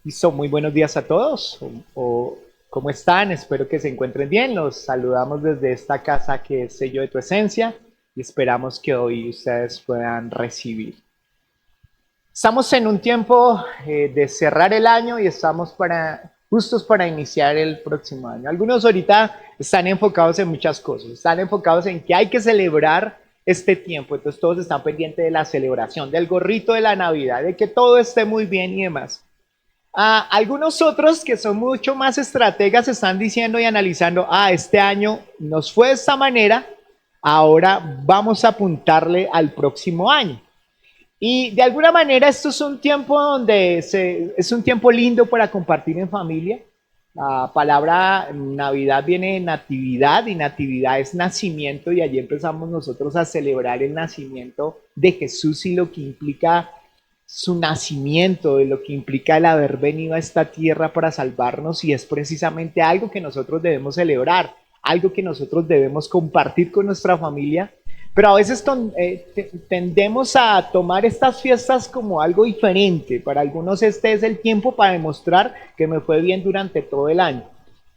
Listo, muy buenos días a todos. ¿Cómo están? Espero que se encuentren bien. Los saludamos desde esta casa que es Sello de tu Esencia y esperamos que hoy ustedes puedan recibir. Estamos en un tiempo de cerrar el año y estamos justos para iniciar el próximo año. Algunos ahorita están enfocados en muchas cosas, están enfocados en que hay que celebrar este tiempo, entonces todos están pendientes de la celebración, del gorrito de la Navidad, de que todo esté muy bien y demás. Algunos otros que son mucho más estrategas están diciendo y analizando, este año nos fue de esta manera, ahora vamos a apuntarle al próximo año. Y de alguna manera esto es un tiempo es un tiempo lindo para compartir en familia. La palabra Navidad viene de natividad y natividad es nacimiento y allí empezamos nosotros a celebrar el nacimiento de Jesús y lo que implica su nacimiento, de lo que implica el haber venido a esta tierra para salvarnos y es precisamente algo que nosotros debemos celebrar, algo que nosotros debemos compartir con nuestra familia, pero a veces tendemos a tomar estas fiestas como algo diferente. Para algunos este es el tiempo para demostrar que me fue bien durante todo el año.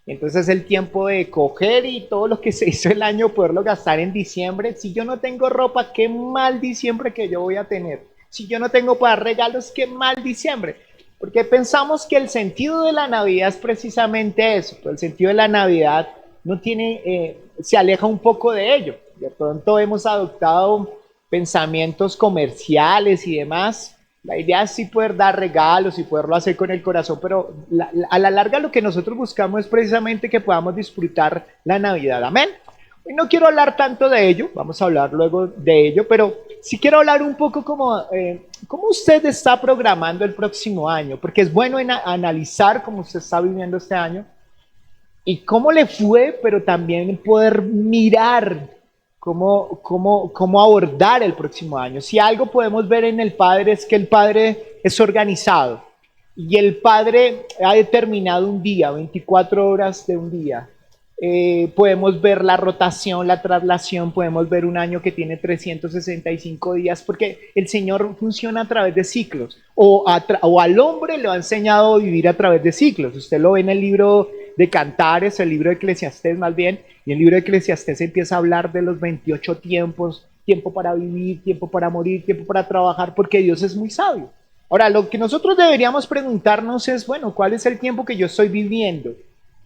Entonces es el tiempo de coger y todo lo que se hizo el año poderlo gastar en diciembre. Si yo no tengo ropa, qué mal diciembre que yo voy a tener. Si yo no tengo para regalos, qué mal diciembre. Porque pensamos que el sentido de la Navidad es precisamente eso. Pero el sentido de la Navidad no tiene, se aleja un poco de ello. De pronto hemos adoptado pensamientos comerciales y demás. La idea es sí poder dar regalos y poderlo hacer con el corazón, pero a la larga lo que nosotros buscamos es precisamente que podamos disfrutar la Navidad. Amén. Hoy no quiero hablar tanto de ello, vamos a hablar luego de ello, pero sí quiero hablar un poco como cómo usted está programando el próximo año, porque es bueno analizar cómo usted está viviendo este año y cómo le fue, pero también poder mirar cómo abordar el próximo año. Si algo podemos ver en el Padre es que el Padre es organizado y el Padre ha determinado un día, 24 horas de un día. Podemos ver la rotación, la traslación, podemos ver un año que tiene 365 días, porque el Señor funciona a través de ciclos, o al hombre lo ha enseñado a vivir a través de ciclos. Usted lo ve en el libro de Cantares, el libro de Eclesiastés más bien, y el libro de Eclesiastés empieza a hablar de los 28 tiempos, tiempo para vivir, tiempo para morir, tiempo para trabajar, porque Dios es muy sabio. Ahora, lo que nosotros deberíamos preguntarnos es, bueno, ¿cuál es el tiempo que yo estoy viviendo?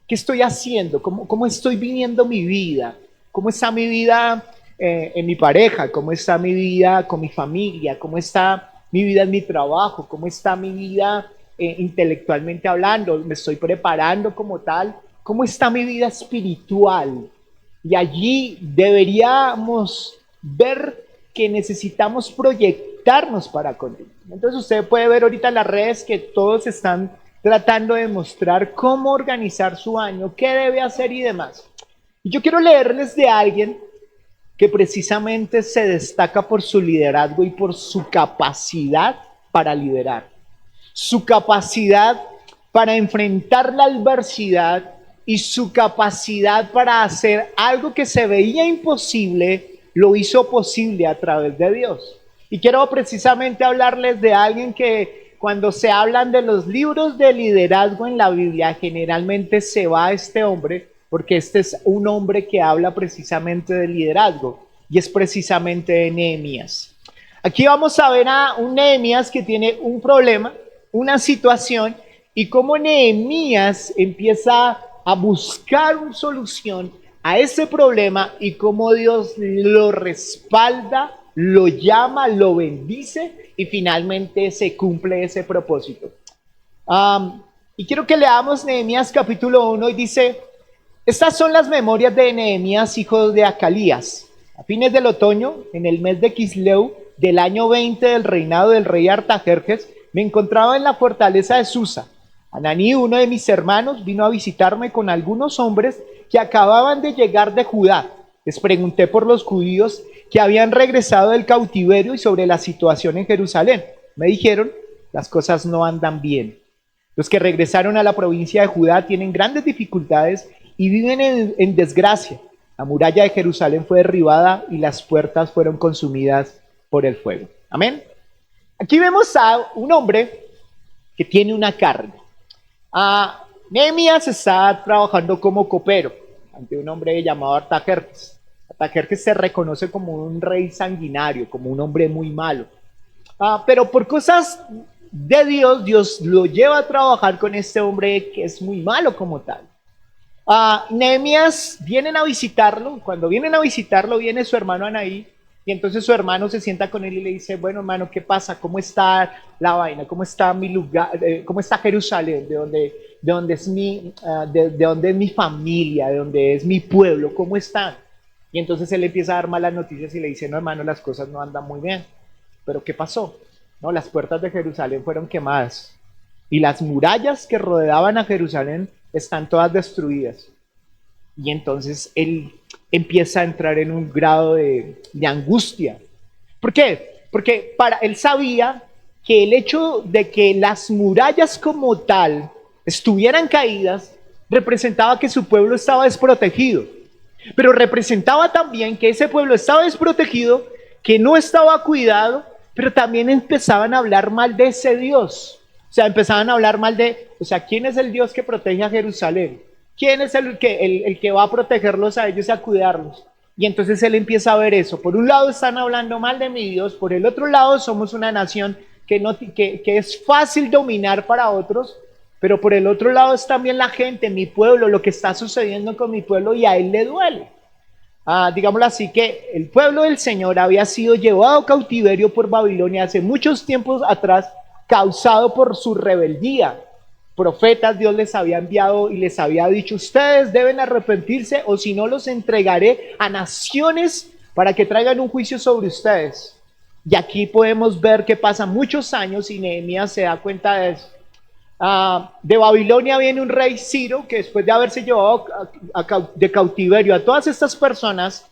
¿Qué estoy haciendo? ¿Cómo estoy viviendo mi vida? ¿Cómo está mi vida en mi pareja? ¿Cómo está mi vida con mi familia? ¿Cómo está mi vida en mi trabajo? ¿Cómo está mi vida intelectualmente hablando? ¿Me estoy preparando como tal? ¿Cómo está mi vida espiritual? Y allí deberíamos ver que necesitamos proyectarnos para con él. Entonces usted puede ver ahorita en las redes que todos están tratando de mostrar cómo organizar su año, qué debe hacer y demás. Y yo quiero leerles de alguien que precisamente se destaca por su liderazgo y por su capacidad para liderar, su capacidad para enfrentar la adversidad y su capacidad para hacer algo que se veía imposible, lo hizo posible a través de Dios. Y quiero precisamente hablarles de alguien que cuando se hablan de los libros de liderazgo en la Biblia, generalmente se va a este hombre, porque este es un hombre que habla precisamente de liderazgo, y es precisamente de Nehemías. Aquí vamos a ver a un Nehemías que tiene un problema, una situación, y cómo Nehemías empieza a buscar una solución a ese problema y cómo Dios lo respalda, lo llama, lo bendice y finalmente se cumple ese propósito. Y quiero que leamos Nehemías capítulo 1 y dice, estas son las memorias de Nehemías, hijo de Acalías. A fines del otoño, en el mes de Quisleu, del año 20 del reinado del rey Artajerjes, me encontraba en la fortaleza de Susa. Ananí, uno de mis hermanos, vino a visitarme con algunos hombres que acababan de llegar de Judá. Les pregunté por los judíos que habían regresado del cautiverio y sobre la situación en Jerusalén. Me dijeron, las cosas no andan bien. Los que regresaron a la provincia de Judá tienen grandes dificultades y viven en desgracia. La muralla de Jerusalén fue derribada y las puertas fueron consumidas por el fuego. Amén. Aquí vemos a un hombre que tiene una carga. Nehemías está trabajando como copero ante un hombre llamado Artajerjes. Artajerjes se reconoce como un rey sanguinario, como un hombre muy malo. Pero por cosas de Dios, Dios lo lleva a trabajar con este hombre que es muy malo como tal. Nehemías vienen a visitarlo. Cuando vienen a visitarlo, viene su hermano Anaí. Y entonces su hermano se sienta con él y le dice: bueno, hermano, ¿qué pasa? ¿Cómo está la vaina? ¿Cómo está mi lugar? ¿Cómo está Jerusalén? ¿De dónde es de dónde es mi familia? ¿De dónde es mi pueblo? ¿Cómo están? Y entonces él empieza a dar malas noticias y le dice: no, hermano, las cosas no andan muy bien. ¿Pero qué pasó? No, las puertas de Jerusalén fueron quemadas y las murallas que rodeaban a Jerusalén están todas destruidas. Y entonces él empieza a entrar en un grado de angustia. ¿Por qué? Porque él sabía que el hecho de que las murallas como tal estuvieran caídas representaba que su pueblo estaba desprotegido, pero representaba también que ese pueblo estaba desprotegido, que no estaba cuidado, pero también empezaban a hablar mal de ese Dios. O sea, empezaban a hablar mal ¿quién es el Dios que protege a Jerusalén? ¿Quién es el que va a protegerlos a ellos y a cuidarlos? Y entonces él empieza a ver eso. Por un lado están hablando mal de mi Dios, por el otro lado somos una nación que es fácil dominar para otros, pero por el otro lado es también la gente, mi pueblo, lo que está sucediendo con mi pueblo, y a él le duele. Digámoslo así, que el pueblo del Señor había sido llevado a cautiverio por Babilonia hace muchos tiempos atrás, causado por su rebeldía. Profetas Dios les había enviado y les había dicho: ustedes deben arrepentirse o si no los entregaré a naciones para que traigan un juicio sobre ustedes. Y aquí podemos ver que pasan muchos años y Nehemías se da cuenta de eso. De Babilonia viene un rey Ciro que, después de haberse llevado de cautiverio a todas estas personas,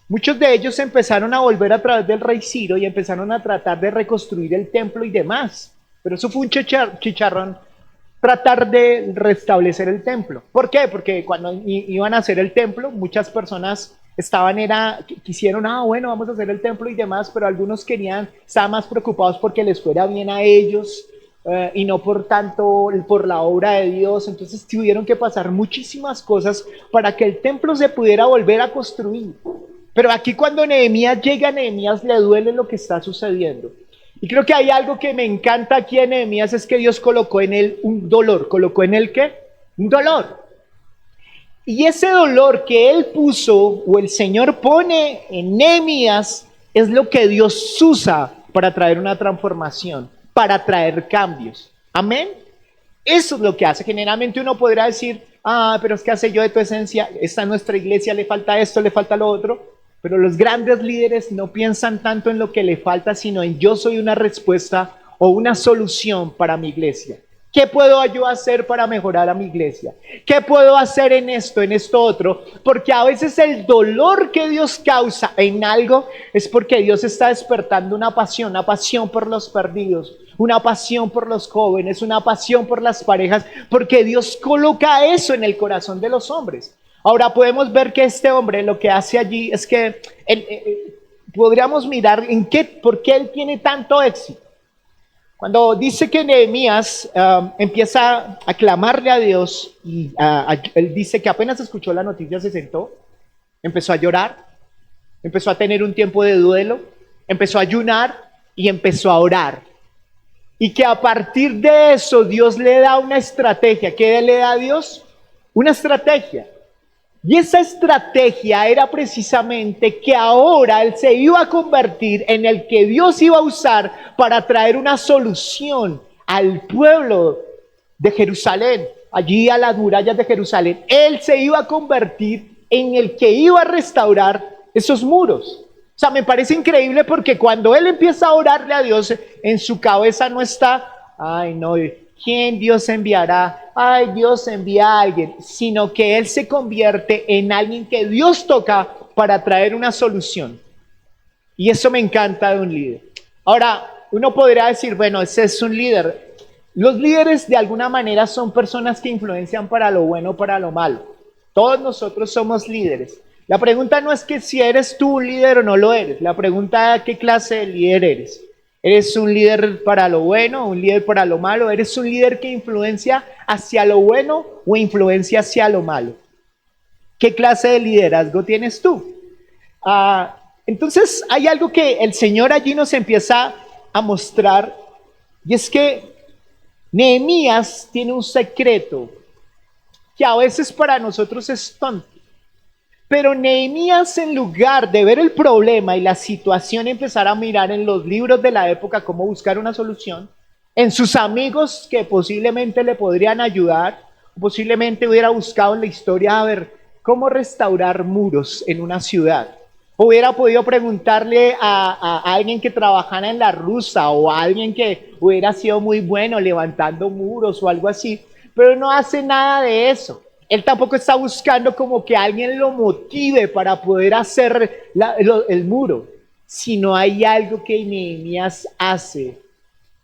muchos de ellos empezaron a volver a través del rey Ciro y empezaron a tratar de reconstruir el templo y demás. Pero eso fue un chicharrón, tratar de restablecer el templo. ¿Por qué? Porque cuando iban a hacer el templo, muchas personas quisieron, bueno, vamos a hacer el templo y demás, pero algunos estaban más preocupados porque les fuera bien a ellos, y no por tanto por la obra de Dios. Entonces tuvieron que pasar muchísimas cosas para que el templo se pudiera volver a construir. Pero aquí, cuando Nehemías llega, a Nehemías le duele lo que está sucediendo. Y creo que hay algo que me encanta aquí en Nehemías, es que Dios colocó en él un dolor. ¿Colocó en él qué? Un dolor. Y ese dolor que él puso, o el Señor pone en Nehemías, es lo que Dios usa para traer una transformación, para traer cambios. Amén. Eso es lo que hace. Generalmente uno podrá decir: pero es que hace yo de tu esencia, esta nuestra iglesia le falta esto, le falta lo otro. Pero los grandes líderes no piensan tanto en lo que le falta, sino en: yo soy una respuesta o una solución para mi iglesia. ¿Qué puedo yo hacer para mejorar a mi iglesia? ¿Qué puedo hacer en esto otro? Porque a veces el dolor que Dios causa en algo es porque Dios está despertando una pasión por los perdidos, una pasión por los jóvenes, una pasión por las parejas, porque Dios coloca eso en el corazón de los hombres. Ahora podemos ver que este hombre lo que hace allí es que podríamos mirar por qué él tiene tanto éxito. Cuando dice que Nehemías empieza a clamarle a Dios, y él dice que apenas escuchó la noticia se sentó, empezó a llorar, empezó a tener un tiempo de duelo, empezó a ayunar y empezó a orar. Y que a partir de eso Dios le da una estrategia. ¿Qué le da a Dios? Una estrategia. Y esa estrategia era precisamente que ahora él se iba a convertir en el que Dios iba a usar para traer una solución al pueblo de Jerusalén, allí a las murallas de Jerusalén. Él se iba a convertir en el que iba a restaurar esos muros. O sea, me parece increíble, porque cuando él empieza a orarle a Dios, en su cabeza no está: ay, no, ¿quién Dios enviará? Ay, Dios envía a alguien. Sino que él se convierte en alguien que Dios toca para traer una solución. Y eso me encanta de un líder. Ahora, uno podría decir: bueno, ese es un líder. Los líderes de alguna manera son personas que influencian para lo bueno o para lo malo. Todos nosotros somos líderes. La pregunta no es que si eres tú un líder o no lo eres. La pregunta es: ¿qué clase de líder eres? ¿Eres un líder para lo bueno, un líder para lo malo? ¿Eres un líder que influencia hacia lo bueno o influencia hacia lo malo? ¿Qué clase de liderazgo tienes tú? Entonces hay algo que el Señor allí nos empieza a mostrar, y es que Nehemías tiene un secreto que a veces para nosotros es tonto. Pero Nehemías, en lugar de ver el problema y la situación, empezar a mirar en los libros de la época cómo buscar una solución, en sus amigos que posiblemente le podrían ayudar, posiblemente hubiera buscado en la historia a ver cómo restaurar muros en una ciudad. Hubiera podido preguntarle a alguien que trabajara en la rusa o a alguien que hubiera sido muy bueno levantando muros o algo así, pero no hace nada de eso. Él tampoco está buscando como que alguien lo motive para poder hacer el muro, sino hay algo que Nehemías hace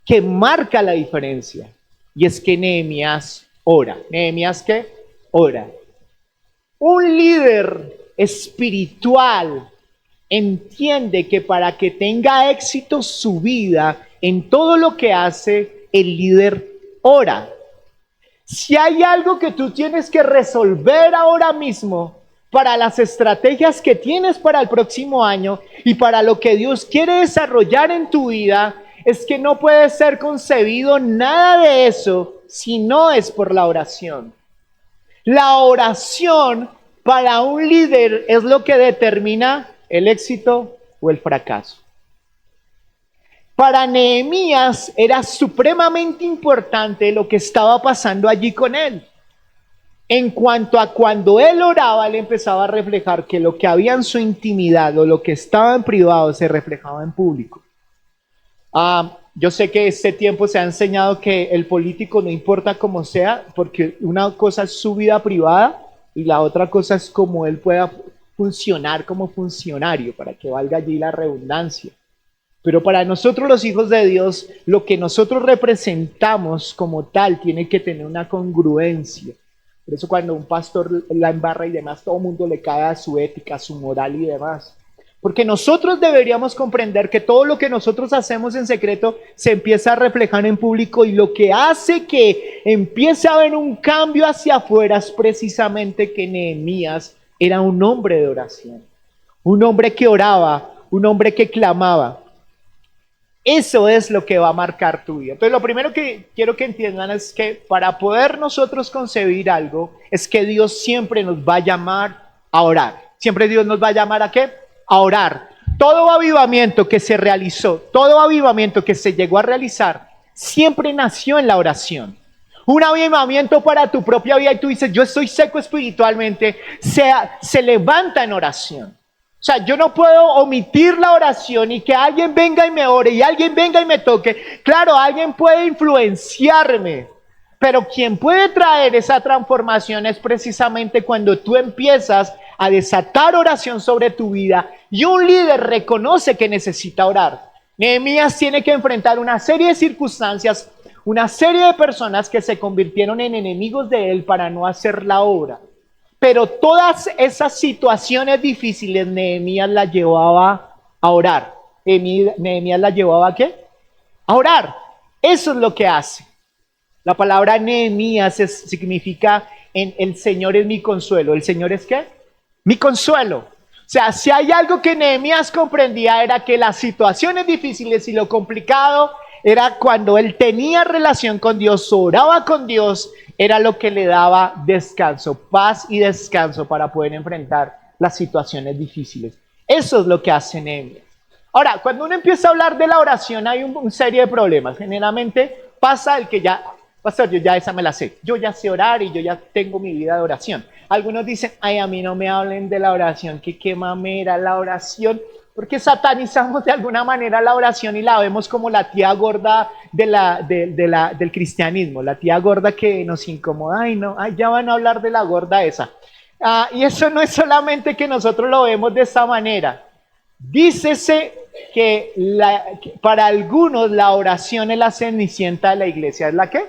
que marca la diferencia, y es que Nehemías ora. ¿Nehemías qué? Ora. Un líder espiritual entiende que para que tenga éxito su vida en todo lo que hace, el líder ora. Si hay algo que tú tienes que resolver ahora mismo para las estrategias que tienes para el próximo año y para lo que Dios quiere desarrollar en tu vida, es que no puede ser concebido nada de eso si no es por la oración. La oración para un líder es lo que determina el éxito o el fracaso. Para Nehemías era supremamente importante lo que estaba pasando allí con él. En cuanto a cuando él oraba, él empezaba a reflejar que lo que había en su intimidad o lo que estaba en privado se reflejaba en público. Yo sé que este tiempo se ha enseñado que el político no importa cómo sea, porque una cosa es su vida privada y la otra cosa es cómo él pueda funcionar como funcionario, para que valga allí la redundancia. Pero para nosotros los hijos de Dios, lo que nosotros representamos como tal tiene que tener una congruencia. Por eso cuando un pastor la embarra y demás, todo el mundo le cae a su ética, a su moral y demás. Porque nosotros deberíamos comprender que todo lo que nosotros hacemos en secreto se empieza a reflejar en público, y lo que hace que empiece a haber un cambio hacia afuera es precisamente que Nehemías era un hombre de oración, un hombre que oraba, un hombre que clamaba. Eso es lo que va a marcar tu vida. Entonces, lo primero que quiero que entiendan es que para poder nosotros concebir algo, es que Dios siempre nos va a llamar a orar. Siempre Dios nos va a llamar ¿a qué? A orar. Todo avivamiento que se realizó, todo avivamiento que se llegó a realizar, siempre nació en la oración. Un avivamiento para tu propia vida y tú dices, yo estoy seco espiritualmente, se levanta en oración. O sea, yo no puedo omitir la oración y que alguien venga y me ore y alguien venga y me toque. Claro, alguien puede influenciarme, pero quien puede traer esa transformación es precisamente cuando tú empiezas a desatar oración sobre tu vida y un líder reconoce que necesita orar. Nehemías tiene que enfrentar una serie de circunstancias, una serie de personas que se convirtieron en enemigos de él para no hacer la obra. Pero todas esas situaciones difíciles Nehemías las llevaba a orar. Nehemías las llevaba ¿a qué? A orar. Eso es lo que hace. La palabra Nehemías significa el Señor es mi consuelo. ¿El Señor es qué? Mi consuelo. O sea, si hay algo que Nehemías comprendía era que las situaciones difíciles y lo complicado era cuando él tenía relación con Dios, oraba con Dios, era lo que le daba descanso, paz y descanso para poder enfrentar las situaciones difíciles. Eso es lo que hace Nehemías. Ahora, cuando uno empieza a hablar de la oración hay una serie de problemas. Generalmente pasa el que ya, pastor, yo ya esa me la sé. Yo ya sé orar y yo ya tengo mi vida de oración. Algunos dicen, ay, a mí no me hablen de la oración, que qué mamera la oración. Porque satanizamos de alguna manera la oración y la vemos como la tía gorda del cristianismo, la tía gorda que nos incomoda. Ay, no, ay, ya van a hablar de la gorda esa. Y eso no es solamente que nosotros lo vemos de esa manera. Dícese que para algunos la oración es la cenicienta de la iglesia. ¿Es la qué?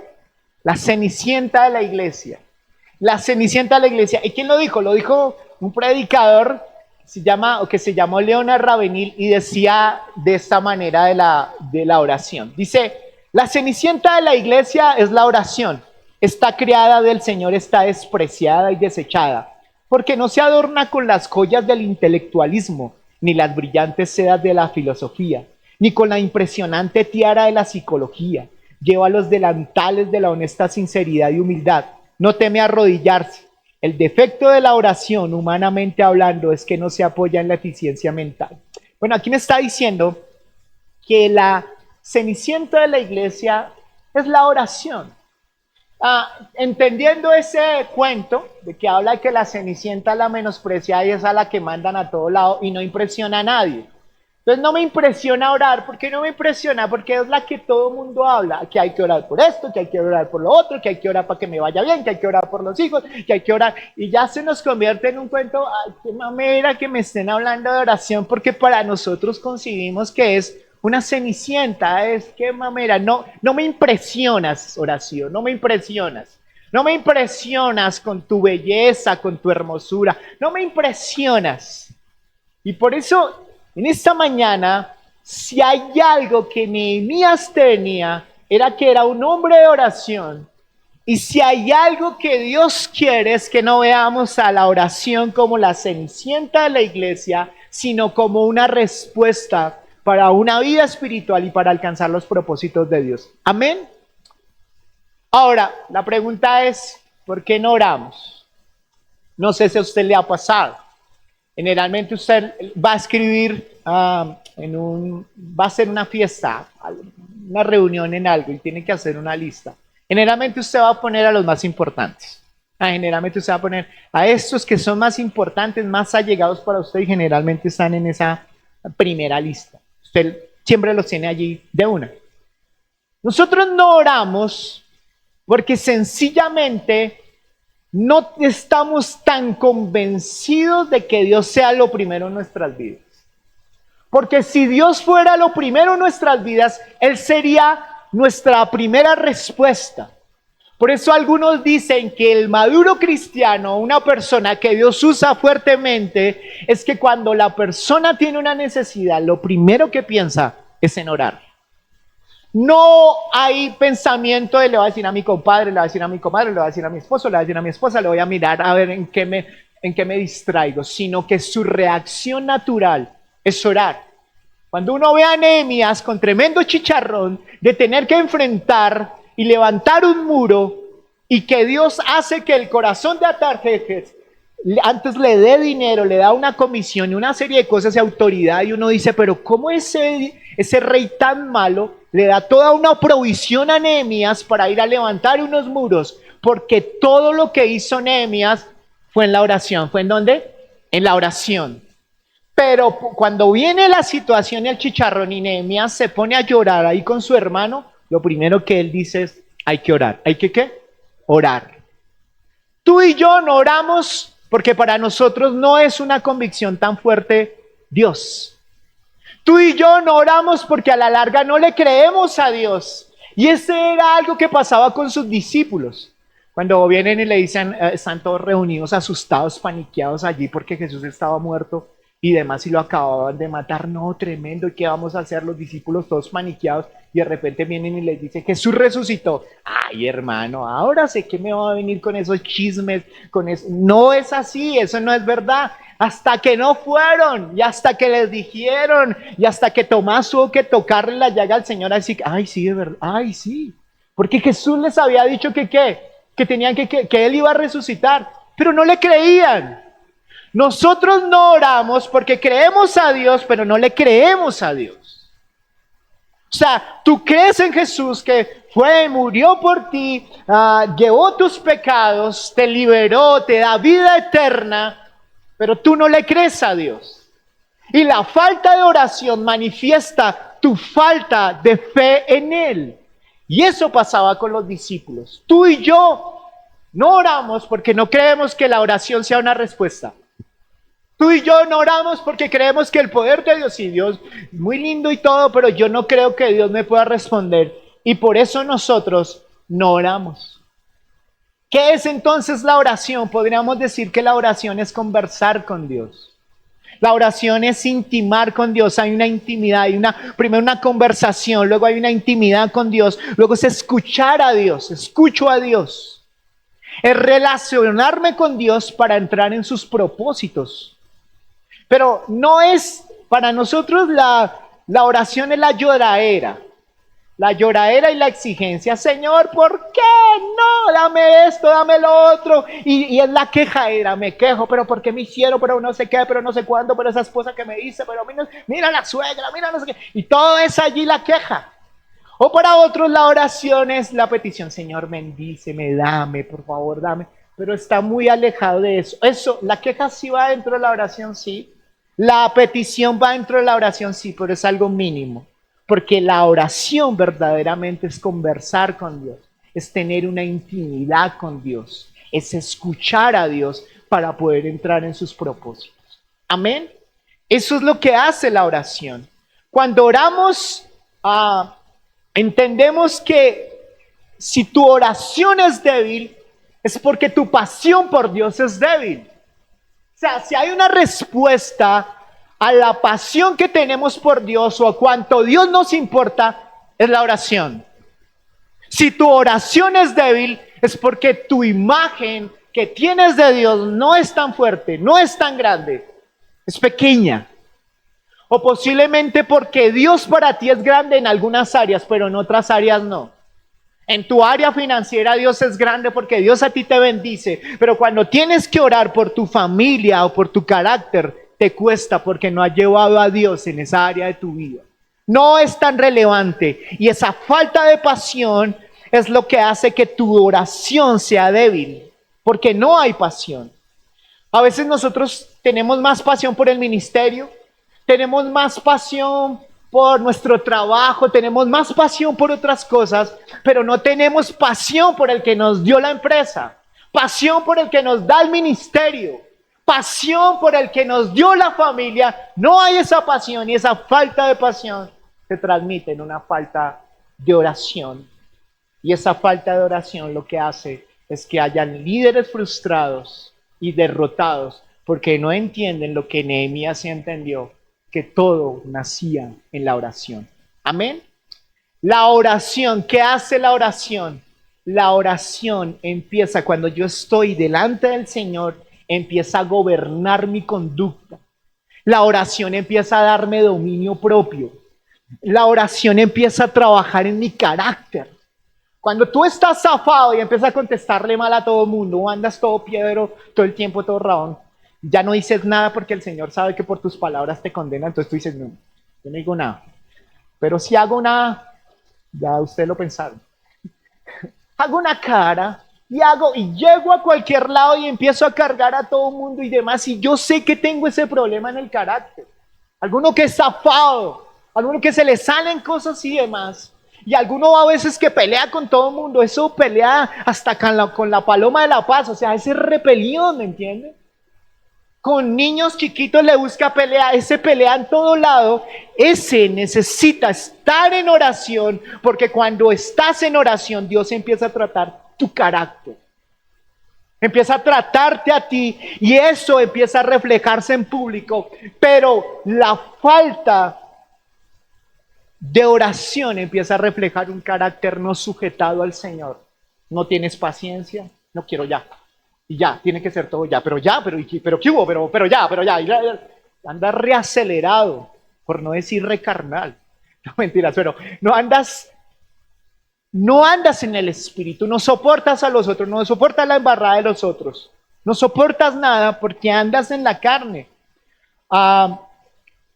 La cenicienta de la iglesia. La cenicienta de la iglesia. ¿Y quién lo dijo? Lo dijo un predicador se llamó Leonard Ravenhill y decía de esta manera de la oración. Dice, la cenicienta de la iglesia es la oración. Está creada del Señor, está despreciada y desechada, porque no se adorna con las joyas del intelectualismo, ni las brillantes sedas de la filosofía, ni con la impresionante tiara de la psicología. Lleva los delantales de la honesta sinceridad y humildad. No teme arrodillarse. El defecto de la oración, humanamente hablando, es que no se apoya en la eficiencia mental. Bueno, aquí me está diciendo que la cenicienta de la iglesia es la oración. Entendiendo ese cuento de que habla de que la cenicienta es la menospreciada y es a la que mandan a todo lado y no impresiona a nadie. Entonces no me impresiona orar. ¿Por qué no me impresiona? Porque es la que todo el mundo habla, que hay que orar por esto, que hay que orar por lo otro, que hay que orar para que me vaya bien, que hay que orar por los hijos, que hay que orar. Y ya se nos convierte en un cuento, ay, qué mamera que me estén hablando de oración, porque para nosotros concibimos que es una cenicienta, es que mamera. No, no me impresionas, oración, no me impresionas. No me impresionas con tu belleza, con tu hermosura, no me impresionas. Y por eso en esta mañana, si hay algo que Nehemías tenía, era que era un hombre de oración. Y si hay algo que Dios quiere es que no veamos a la oración como la cenicienta de la iglesia, sino como una respuesta para una vida espiritual y para alcanzar los propósitos de Dios. Amén. Ahora, la pregunta es, ¿por qué no oramos? No sé si a usted le ha pasado. Generalmente usted va a escribir va a hacer una fiesta, una reunión en algo y tiene que hacer una lista. Generalmente usted va a poner a los más importantes. Generalmente usted va a poner a estos que son más importantes, más allegados para usted y generalmente están en esa primera lista. Usted siempre los tiene allí de una. Nosotros no oramos porque sencillamente no estamos tan convencidos de que Dios sea lo primero en nuestras vidas. Porque si Dios fuera lo primero en nuestras vidas, Él sería nuestra primera respuesta. Por eso algunos dicen que el maduro cristiano, una persona que Dios usa fuertemente, es que cuando la persona tiene una necesidad, lo primero que piensa es en orar. No hay pensamiento de le voy a decir a mi compadre, le voy a decir a mi comadre, le voy a decir a mi esposo, le voy a decir a mi esposa, le voy a mirar a ver en qué me distraigo, sino que su reacción natural es orar. Cuando uno ve a Nehemías con tremendo chicharrón de tener que enfrentar y levantar un muro y que Dios hace que el corazón de Atarjejes antes le dé dinero, le da una comisión y una serie de cosas de autoridad y uno dice, pero ¿cómo ese rey tan malo le da toda una provisión a Nehemías para ir a levantar unos muros? Porque todo lo que hizo Nehemías fue en la oración. ¿Fue en dónde? En la oración. Pero cuando viene la situación y el chicharrón y Nehemías se pone a llorar ahí con su hermano, lo primero que él dice es, hay que orar. ¿Hay que qué? Orar. Tú y yo no oramos porque para nosotros no es una convicción tan fuerte Dios. Tú y yo no oramos porque a la larga no le creemos a Dios. Y ese era algo que pasaba con sus discípulos. Cuando vienen y le dicen, están todos reunidos, asustados, paniqueados allí porque Jesús estaba muerto y demás y lo acababan de matar. No, tremendo, ¿y qué vamos a hacer? Los discípulos todos paniqueados y de repente vienen y les dicen, Jesús resucitó. Ay, hermano, ahora sé que me va a venir con esos chismes, con eso. No es así, eso no es verdad. Hasta que no fueron y hasta que les dijeron y hasta que Tomás tuvo que tocarle la llaga al Señor así, ay, sí, de verdad, ay, sí. Porque Jesús les había dicho que tenían que Él iba a resucitar, pero no le creían. Nosotros no oramos porque creemos a Dios, pero no le creemos a Dios. O sea, tú crees en Jesús que fue, murió por ti, llevó tus pecados, te liberó, te da vida eterna, pero tú no le crees a Dios. Y la falta de oración manifiesta tu falta de fe en Él. Y eso pasaba con los discípulos. Tú y yo no oramos porque no creemos que la oración sea una respuesta. Tú y yo no oramos porque creemos que el poder de Dios, y Dios es muy lindo y todo, pero yo no creo que Dios me pueda responder. Y por eso nosotros no oramos. ¿Qué es entonces la oración? Podríamos decir que la oración es conversar con Dios. La oración es intimar con Dios, hay una intimidad, primero una conversación, luego hay una intimidad con Dios, luego es escuchar a Dios, escucho a Dios. Es relacionarme con Dios para entrar en sus propósitos. Pero no es, para nosotros la oración es la lloradera. La lloradera y la exigencia, Señor, ¿por qué no? Dame esto, dame lo otro. Y es la quejadera, me quejo, pero ¿por qué me hicieron? Pero no sé qué, pero no sé cuándo, pero esa esposa que me dice, pero mira la suegra, mira no sé qué. Y todo es allí la queja. O para otros la oración es la petición, Señor, bendíceme, dame, por favor, dame. Pero está muy alejado de eso. Eso, la queja sí va dentro de la oración, sí. La petición va dentro de la oración, sí, pero es algo mínimo. Porque la oración verdaderamente es conversar con Dios, es tener una intimidad con Dios, es escuchar a Dios para poder entrar en sus propósitos. Amén. Eso es lo que hace la oración. Cuando oramos, entendemos que si tu oración es débil, es porque tu pasión por Dios es débil. O sea, si hay una respuesta a la pasión que tenemos por Dios o a cuánto Dios nos importa, es la oración. Si tu oración es débil, es porque tu imagen que tienes de Dios no es tan fuerte, no es tan grande, es pequeña. O posiblemente porque Dios para ti es grande en algunas áreas, pero en otras áreas no. En tu área financiera Dios es grande porque Dios a ti te bendice, pero cuando tienes que orar por tu familia o por tu carácter, te cuesta porque no has llevado a Dios en esa área de tu vida. No es tan relevante y esa falta de pasión es lo que hace que tu oración sea débil, porque no hay pasión. A veces nosotros tenemos más pasión por el ministerio, tenemos más pasión por nuestro trabajo, tenemos más pasión por otras cosas, pero no tenemos pasión por el que nos dio la empresa, pasión por el que nos da el ministerio, pasión por el que nos dio la familia. No hay esa pasión y esa falta de pasión se transmite en una falta de oración. Y esa falta de oración lo que hace es que hayan líderes frustrados y derrotados porque no entienden lo que Nehemías sí entendió, que todo nacía en la oración. Amén. La oración, ¿qué hace la oración? La oración empieza cuando yo estoy delante del Señor, empieza a gobernar mi conducta. La oración empieza a darme dominio propio. La oración empieza a trabajar en mi carácter. Cuando tú estás zafado y empiezas a contestarle mal a todo el mundo, o andas todo piedro, todo el tiempo todo rabón, ya no dices nada porque el Señor sabe que por tus palabras te condena, entonces tú dices, no, yo no digo nada. Pero si hago una, ya ustedes lo pensaron, hago una cara y llego a cualquier lado y empiezo a cargar a todo el mundo y demás, y yo sé que tengo ese problema en el carácter. Alguno que es zafado, alguno que se le salen cosas y demás. Y alguno a veces que pelea con todo el mundo, eso pelea hasta con la paloma de la paz, o sea, ese rebelión, ¿me entiendes? Con niños chiquitos le busca pelea, ese pelea en todo lado, ese necesita estar en oración, porque cuando estás en oración, Dios empieza a tratar tu carácter. Empieza a tratarte a ti y eso empieza a reflejarse en público, pero la falta de oración empieza a reflejar un carácter no sujetado al Señor. No tienes paciencia, no quiero ya. Y ya, tiene que ser todo ya, pero ¿qué hubo? Pero ya. Andas reacelerado, por no decir recarnal. No, mentiras, pero no andas en el espíritu, no soportas a los otros, no soportas la embarrada de los otros, no soportas nada porque andas en la carne.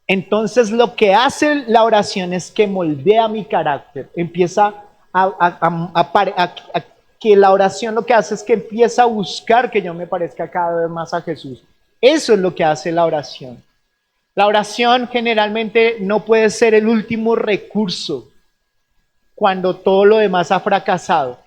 Entonces lo que hace la oración es que moldea mi carácter, empieza a que la oración lo que hace es que empieza a buscar que yo me parezca cada vez más a Jesús. Eso es lo que hace la oración. La oración generalmente no puede ser el último recurso cuando todo lo demás ha fracasado.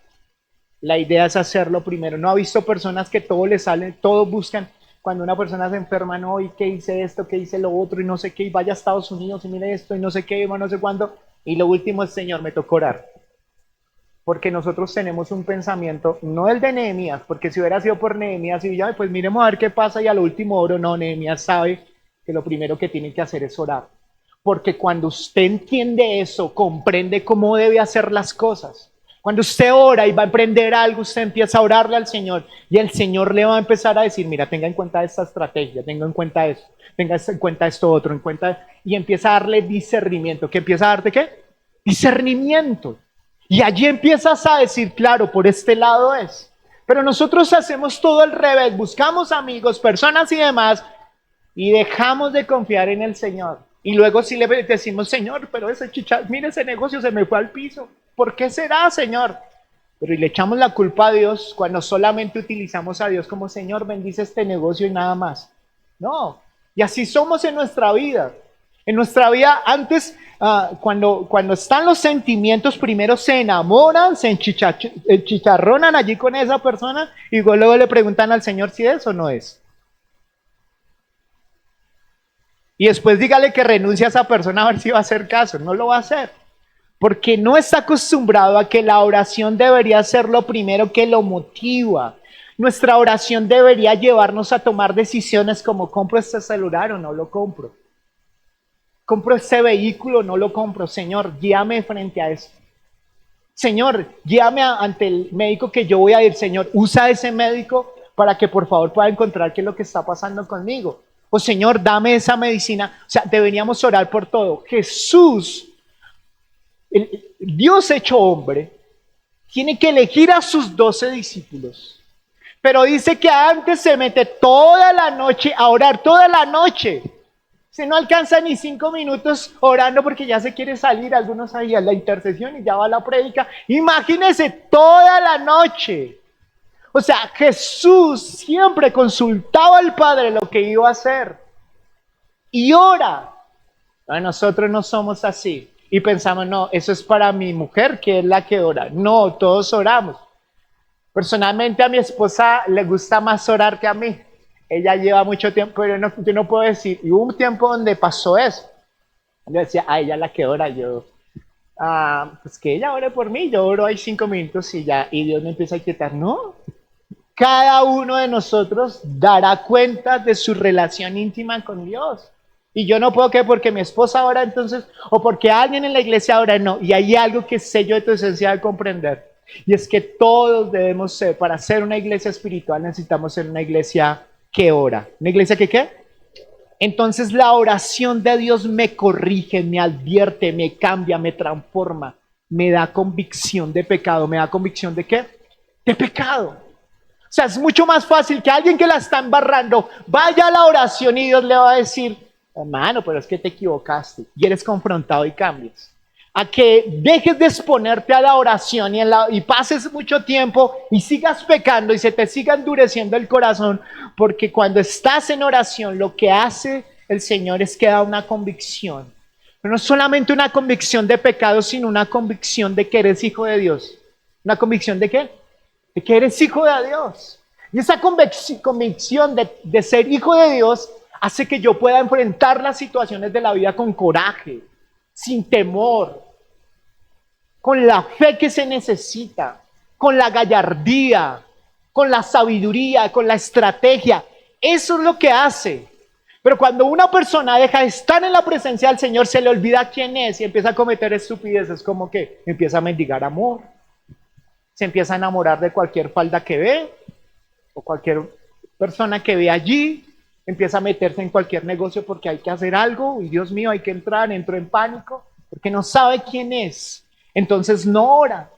La idea es hacerlo primero. ¿No ha visto personas que todo les sale, todo buscan? Cuando una persona se enferma, no, y que hice esto, que hice lo otro, y no sé qué, y vaya a Estados Unidos y mire esto, y no sé qué, y no sé cuándo. Y lo último es, Señor, me tocó orar. Porque nosotros tenemos un pensamiento, no el de Nehemías, porque si hubiera sido por Nehemías, y ya, pues miremos a ver qué pasa, y al último oro, no, Nehemías sabe que lo primero que tiene que hacer es orar. Porque cuando usted entiende eso, comprende cómo debe hacer las cosas. Cuando usted ora y va a emprender algo, usted empieza a orarle al Señor y el Señor le va a empezar a decir, mira, tenga en cuenta esta estrategia, tenga en cuenta esto, tenga en cuenta esto otro, en cuenta, y empieza a darle discernimiento. ¿Qué empieza a darte qué? Discernimiento. Y allí empiezas a decir, claro, por este lado es. Pero nosotros hacemos todo al revés, buscamos amigos, personas y demás, y dejamos de confiar en el Señor. Y luego sí le decimos, Señor, pero mire ese negocio se me fue al piso. ¿Por qué será, Señor? Pero y le echamos la culpa a Dios cuando solamente utilizamos a Dios como Señor, bendice este negocio y nada más. No, y así somos en nuestra vida. En nuestra vida antes, cuando están los sentimientos, primero se enamoran, se enchicharronan allí con esa persona y luego le preguntan al Señor si es o no es. Y después dígale que renuncie a esa persona a ver si va a hacer caso. No lo va a hacer. Porque no está acostumbrado a que la oración debería ser lo primero que lo motiva. Nuestra oración debería llevarnos a tomar decisiones como ¿compro este celular o no lo compro? ¿Compro este vehículo o no lo compro? Señor, guíame frente a eso. Señor, guíame ante el médico que yo voy a ir. Señor, usa ese médico para que por favor pueda encontrar qué es lo que está pasando conmigo. O Señor, dame esa medicina. O sea, deberíamos orar por todo. Jesús, el Dios hecho hombre, tiene que elegir a sus 12 discípulos. Pero dice que antes se mete toda la noche a orar, toda la noche. Se no alcanza ni 5 minutos orando porque ya se quiere salir. Algunos ahí a la intercesión y ya va a la prédica. Imagínense toda la noche. O sea, Jesús siempre consultaba al Padre lo que iba a hacer. Y ora. Nosotros no somos así. Y pensamos, no, eso es para mi mujer, que es la que ora. No, todos oramos. Personalmente a mi esposa le gusta más orar que a mí. Ella lleva mucho tiempo, pero yo no puedo decir. Y hubo un tiempo donde pasó eso. Yo decía, ella es la que ora. Yo, pues que ella ore por mí. Yo oro ahí 5 minutos y ya. Y Dios me empieza a quitar. No. Cada uno de nosotros dará cuenta de su relación íntima con Dios. Y yo no puedo que porque mi esposa ora entonces, o porque alguien en la iglesia ora, no. Y hay algo que sé yo de tu esencia de comprender. Y es que todos debemos ser, para ser una iglesia espiritual necesitamos ser una iglesia que ora. ¿Una iglesia que qué? Entonces la oración de Dios me corrige, me advierte, me cambia, me transforma, me da convicción de pecado. ¿Me da convicción de qué? De pecado. O sea, es mucho más fácil que alguien que la está embarrando vaya a la oración y Dios le va a decir, hermano, pero es que te equivocaste. Y eres confrontado y cambias. A que dejes de exponerte a la oración y pases mucho tiempo y sigas pecando y se te siga endureciendo el corazón, porque cuando estás en oración lo que hace el Señor es que da una convicción. Pero no solamente una convicción de pecado, sino una convicción de que eres hijo de Dios. ¿Una convicción de qué? De que eres hijo de Dios. Y esa convicción de ser hijo de Dios hace que yo pueda enfrentar las situaciones de la vida con coraje, sin temor, con la fe que se necesita, con la gallardía, con la sabiduría, con la estrategia. Eso es lo que hace. Pero cuando una persona deja de estar en la presencia del Señor, se le olvida quién es y empieza a cometer estupideces, como que empieza a mendigar amor, se empieza a enamorar de cualquier falda que ve o cualquier persona que ve allí, empieza a meterse en cualquier negocio porque hay que hacer algo y Dios mío, hay que entrar, entró en pánico porque no sabe quién es, entonces no ora.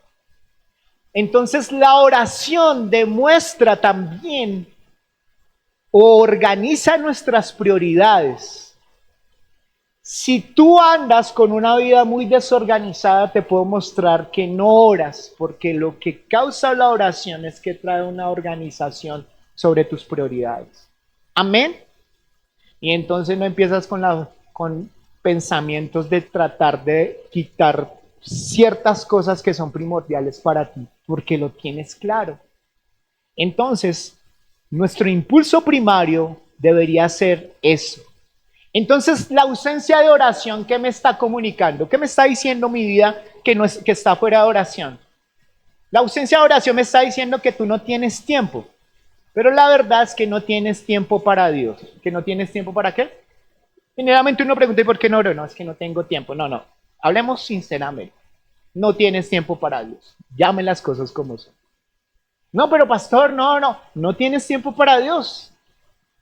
Entonces la oración demuestra también o organiza nuestras prioridades. Si tú andas con una vida muy desorganizada, te puedo mostrar que no oras, porque lo que causa la oración es que trae una organización sobre tus prioridades. Amén. Y entonces no empiezas con pensamientos de tratar de quitar ciertas cosas que son primordiales para ti, porque lo tienes claro. Entonces, nuestro impulso primario debería ser eso. Entonces, la ausencia de oración, ¿qué me está comunicando? ¿Qué me está diciendo mi vida que está fuera de oración? La ausencia de oración me está diciendo que tú no tienes tiempo. Pero la verdad es que no tienes tiempo para Dios. ¿Que no tienes tiempo para qué? Generalmente uno pregunta, ¿y por qué no oro? No, es que no tengo tiempo. No, no. Hablemos sinceramente. No tienes tiempo para Dios. Llame las cosas como son. No, pero pastor, no, no. No tienes tiempo para Dios.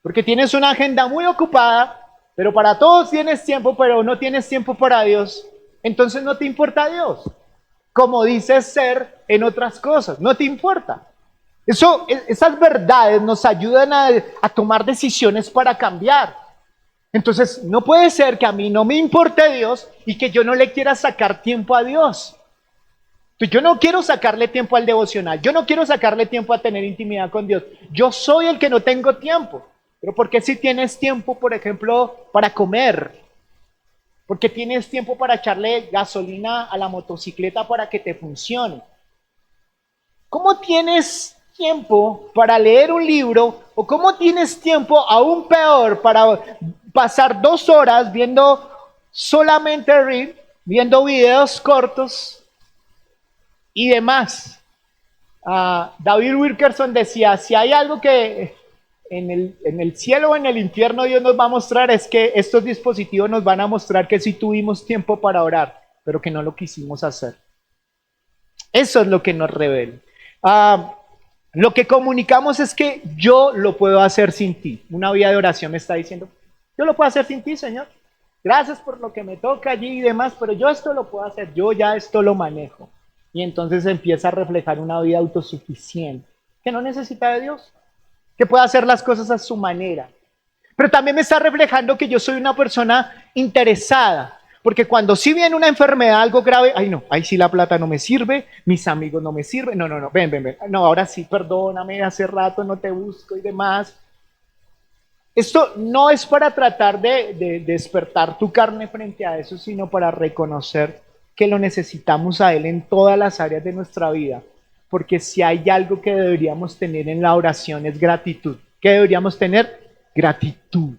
Porque tienes una agenda muy ocupada, pero para todos tienes tiempo, pero no tienes tiempo para Dios. Entonces no te importa Dios. Como dices ser en otras cosas, no te importa. Esas verdades nos ayudan a tomar decisiones para cambiar. Entonces, no puede ser que a mí no me importe Dios y que yo no le quiera sacar tiempo a Dios. Yo no quiero sacarle tiempo al devocional, yo no quiero sacarle tiempo a tener intimidad con Dios. Yo soy el que no tengo tiempo. Pero ¿por qué si tienes tiempo, por ejemplo, para comer? Porque tienes tiempo para echarle gasolina a la motocicleta para que te funcione. ¿Cómo tienes tiempo para leer un libro? ¿O cómo tienes tiempo, aún peor, para pasar 2 horas viendo solamente Reel, viendo videos cortos y demás? David Wilkerson decía, si hay algo que en el cielo o en el infierno Dios nos va a mostrar, es que estos dispositivos nos van a mostrar que sí tuvimos tiempo para orar, pero que no lo quisimos hacer. Eso es lo que nos revela. Lo que comunicamos es que yo lo puedo hacer sin ti. Una vida de oración me está diciendo, yo lo puedo hacer sin ti, Señor. Gracias por lo que me toca allí y demás, pero yo esto lo puedo hacer, yo ya esto lo manejo. Y entonces empieza a reflejar una vida autosuficiente, que no necesita de Dios, que puede hacer las cosas a su manera. Pero también me está reflejando que yo soy una persona interesada, porque cuando sí viene una enfermedad, algo grave, ay no, ahí sí la plata no me sirve, mis amigos no me sirven, no, no, no, ven, no, ahora sí, perdóname, hace rato no te busco y demás. Esto no es para tratar de despertar tu carne frente a eso, sino para reconocer que lo necesitamos a Él en todas las áreas de nuestra vida. Porque si hay algo que deberíamos tener en la oración es gratitud. ¿Qué deberíamos tener? Gratitud.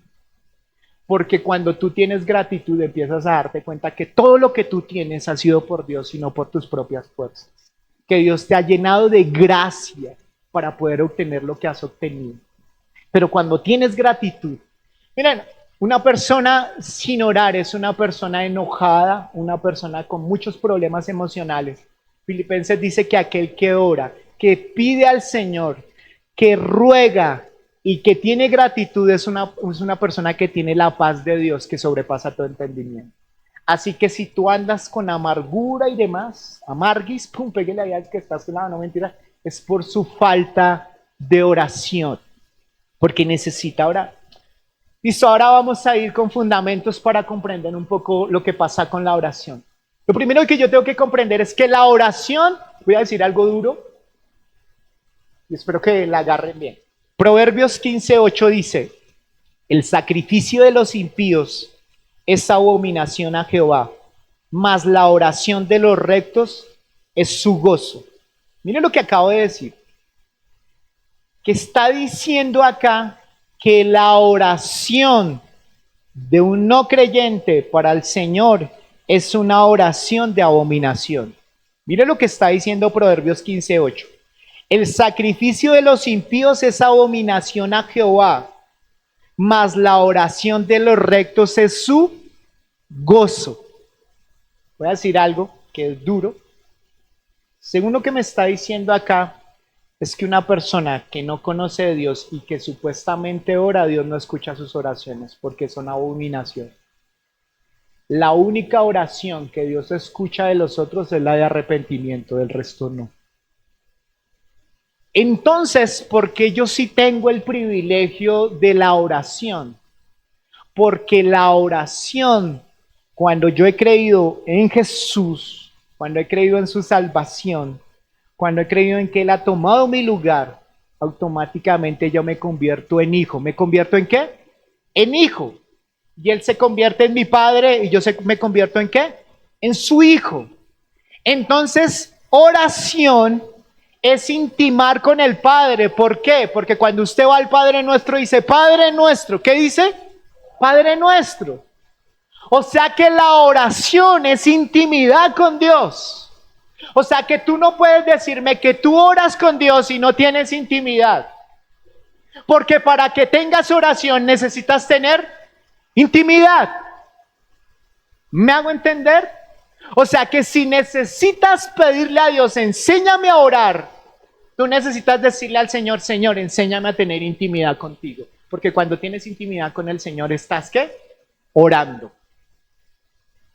Porque cuando tú tienes gratitud empiezas a darte cuenta que todo lo que tú tienes ha sido por Dios y no por tus propias fuerzas. Que Dios te ha llenado de gracia para poder obtener lo que has obtenido. Pero cuando tienes gratitud, miren, una persona sin orar es una persona enojada, una persona con muchos problemas emocionales. Filipenses dice que aquel que ora, que pide al Señor, que ruega y que tiene gratitud es una persona que tiene la paz de Dios que sobrepasa todo entendimiento. Así que si tú andas con amargura y demás, amarguis, pum, pégale ahí al que está a su lado, no mentira, es por su falta de oración. Porque necesita orar. Listo, ahora vamos a ir con fundamentos para comprender un poco lo que pasa con la oración. Lo primero que yo tengo que comprender es que la oración, voy a decir algo duro, y espero que la agarren bien. Proverbios 15:8 dice, el sacrificio de los impíos es abominación a Jehová, mas la oración de los rectos es su gozo. Miren lo que acabo de decir. Que está diciendo acá que la oración de un no creyente para el Señor es una oración de abominación. Mire lo que está diciendo Proverbios 15:8. El sacrificio de los impíos es abominación a Jehová, mas la oración de los rectos es su gozo. Voy a decir algo que es duro. Según lo que me está diciendo acá, es que una persona que no conoce de Dios y que supuestamente ora, Dios no escucha sus oraciones porque son abominación. La única oración que Dios escucha de los otros es la de arrepentimiento, del resto no. Entonces, ¿por qué yo sí tengo el privilegio de la oración? Porque la oración, cuando yo he creído en Jesús, cuando he creído en su salvación, cuando he creído en que Él ha tomado mi lugar, automáticamente yo me convierto en hijo. ¿Me convierto en qué? En hijo. Y Él se convierte en mi padre y yo me convierto en qué? En su hijo. Entonces, oración es intimar con el Padre. ¿Por qué? Porque cuando usted va al Padre Nuestro, dice, Padre Nuestro. ¿Qué dice? Padre Nuestro. O sea que la oración es intimidad con Dios. O sea que tú no puedes decirme que tú oras con Dios y no tienes intimidad. Porque para que tengas oración necesitas tener Intimidad. ¿Me hago entender? O sea que si necesitas pedirle a Dios, enséñame a orar, tú necesitas decirle al Señor, Señor, enséñame a tener intimidad contigo. Porque cuando tienes intimidad con el Señor, ¿estás qué? Orando.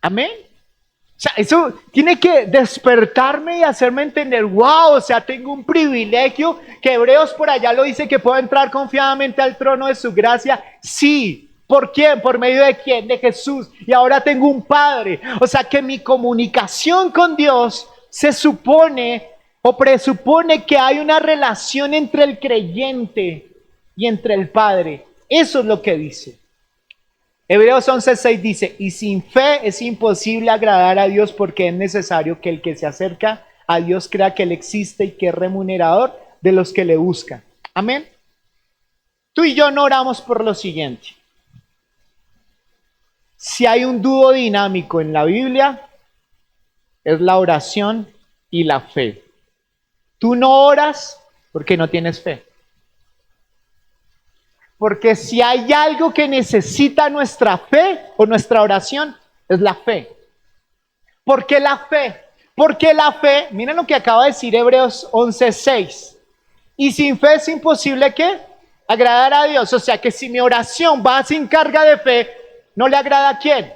Amén. O sea, eso tiene que despertarme y hacerme entender, wow, o sea, tengo un privilegio, que Hebreos por allá lo dice, que puedo entrar confiadamente al trono de su gracia. Sí, ¿por quién? ¿Por medio de quién? De Jesús. Y ahora tengo un Padre. O sea, que mi comunicación con Dios se supone o presupone que hay una relación entre el creyente y entre el Padre. Eso es lo que dice. Hebreos 11:6 dice, y sin fe es imposible agradar a Dios porque es necesario que el que se acerca a Dios crea que Él existe y que es remunerador de los que le buscan. Amén. Tú y yo no oramos por lo siguiente. Si hay un dúo dinámico en la Biblia, es la oración y la fe. Tú no oras porque no tienes fe. Porque si hay algo que necesita nuestra fe o nuestra oración, es la fe. ¿Por qué la fe? Porque la fe, miren lo que acaba de decir Hebreos 11:6. Y sin fe es imposible que agradar a Dios. O sea que si mi oración va sin carga de fe, ¿no le agrada a quién?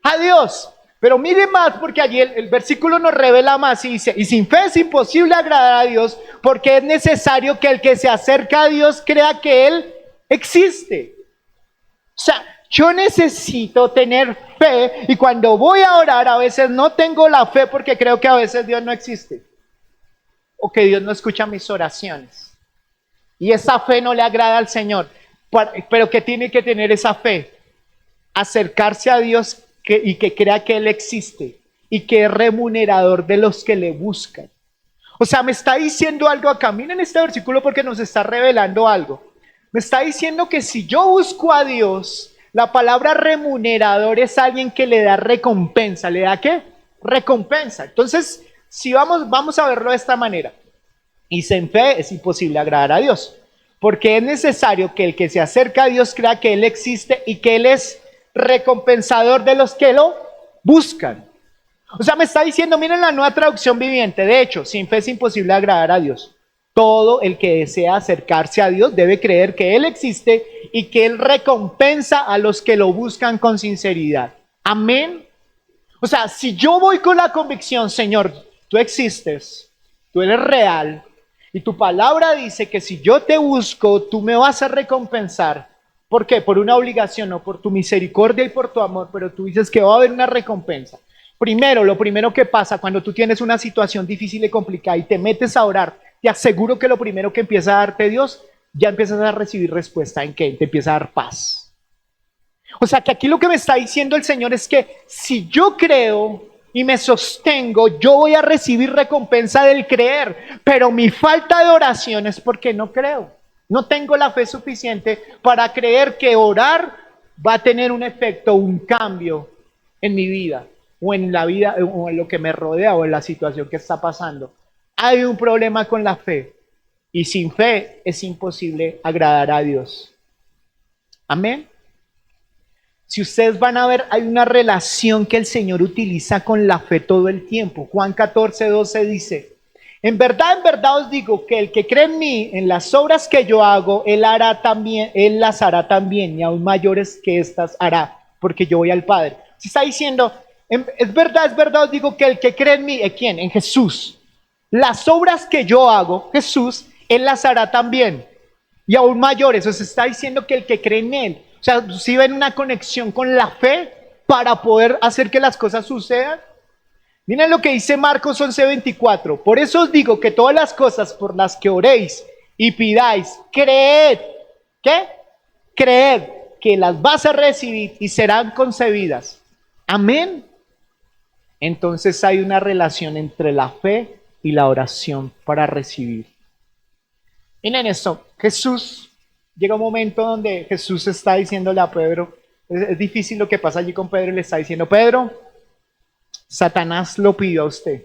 A Dios. Pero miren más, porque allí el versículo nos revela más y dice, y sin fe es imposible agradar a Dios, porque es necesario que el que se acerca a Dios crea que Él existe. O sea, yo necesito tener fe y cuando voy a orar a veces no tengo la fe porque creo que a veces Dios no existe o que Dios no escucha mis oraciones. Y esa fe no le agrada al Señor. Pero ¿qué tiene que tener esa fe? Acercarse a Dios y que crea que Él existe y que es remunerador de los que le buscan. O sea, me está diciendo algo acá. Miren este versículo porque nos está revelando algo. Me está diciendo que si yo busco a Dios, la palabra remunerador es alguien que le da recompensa. ¿Le da qué? Recompensa. Entonces, si vamos a verlo de esta manera. Y sin fe es imposible agradar a Dios. Porque es necesario que el que se acerca a Dios crea que Él existe y que Él es recompensador de los que lo buscan. O sea, me está diciendo, miren la nueva traducción viviente. De hecho, sin fe es imposible agradar a Dios. Todo el que desea acercarse a Dios debe creer que Él existe y que Él recompensa a los que lo buscan con sinceridad. Amén. O sea, si yo voy con la convicción, Señor, tú existes, tú eres real, y tu palabra dice que si yo te busco, tú me vas a recompensar. ¿Por qué? Por una obligación, no por tu misericordia y por tu amor, pero tú dices que va a haber una recompensa. Primero, lo primero que pasa cuando tú tienes una situación difícil y complicada y te metes a orar, te aseguro que lo primero que empieza a darte Dios, ya empiezas a recibir respuesta en que te empieza a dar paz. O sea que aquí lo que me está diciendo el Señor es que si yo creo y me sostengo, yo voy a recibir recompensa del creer, pero mi falta de oración es porque no creo. No tengo la fe suficiente para creer que orar va a tener un efecto, un cambio en mi vida, o en la vida, o en lo que me rodea, o en la situación que está pasando. Hay un problema con la fe, y sin fe es imposible agradar a Dios. Amén. Si ustedes van a ver, hay una relación que el Señor utiliza con la fe todo el tiempo. Juan 14:12 dice, en verdad os digo que el que cree en mí, en las obras que yo hago, él las hará también, y aún mayores que estas hará, porque yo voy al Padre. Se está diciendo, es verdad os digo que el que cree en mí, ¿en quién? En Jesús. Las obras que yo hago, Jesús, él las hará también, y aún mayores. O sea, está diciendo que el que cree en él, o sea, si ven una conexión con la fe para poder hacer que las cosas sucedan. Miren lo que dice Marcos 11:24. Por eso os digo que todas las cosas por las que oréis y pidáis, creed. ¿Qué? Creed que las vas a recibir y serán concebidas. Amén. Entonces hay una relación entre la fe y la oración para recibir. Miren esto, Jesús, llega un momento donde Jesús está diciéndole a Pedro, es difícil lo que pasa allí con Pedro, y le está diciendo, Pedro, Satanás lo pidió a usted.